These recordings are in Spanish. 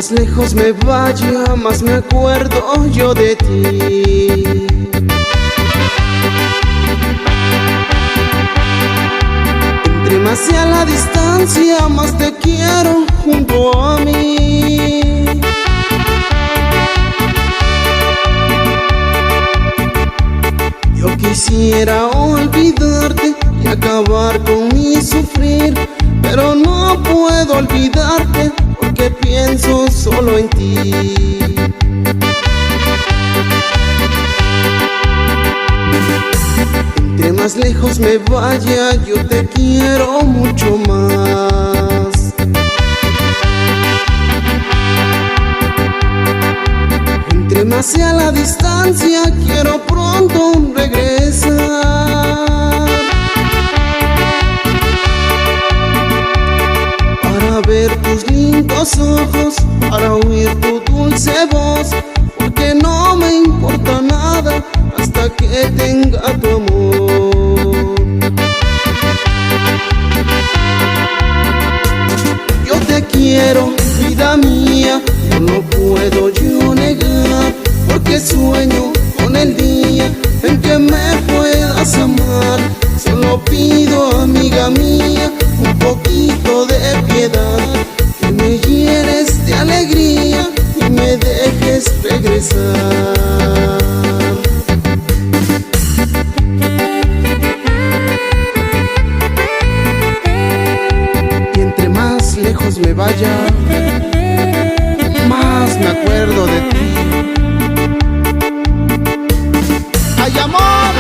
más lejos me vaya, más me acuerdo yo de ti. Entre más sea la distancia, más te quiero junto a mí. Yo quisiera olvidarte y acabar con mi sufrir, pero no puedo olvidarte porque pienso solo en ti. Entre más lejos me vaya, yo te quiero mucho más. Entre más sea la distancia, quiero pronto regresar para ver tus lindos ojos, para oír tu dulce voz, porque no me importa nada hasta que tenga tu amor. Yo te quiero, vida mía, no lo puedo yo negar, porque sueño con el día en que me puedas amar. Solo pido, amiga mía, un poquito de piedad, que me llenes de alegría y me dejes regresar. Y entre más lejos me vaya, más me acuerdo de ti. ¡Ay, amor!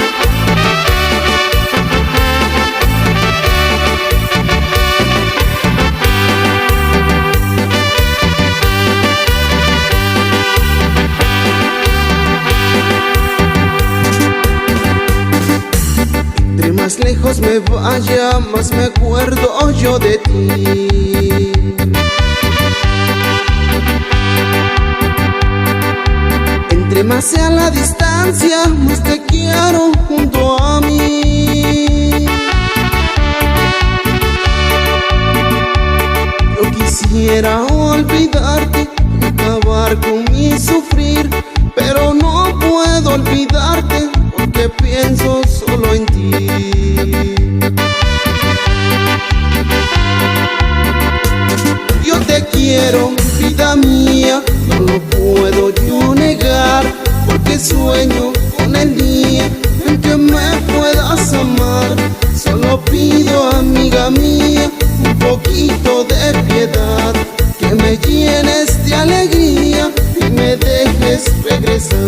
Entre más lejos me vaya, más me acuerdo yo de ti. Entre más sea la distancia, más te quiero junto a mí. Yo quisiera olvidarte y acabar con mi sufrir, pero no puedo olvidarte porque pienso solo en ti. Yo te quiero, vida mía, no lo puedo yo negar, porque sueño con el día en que me puedas amar. Solo pido, amiga mía, un poquito de piedad, que me llenes de alegría y me dejes regresar.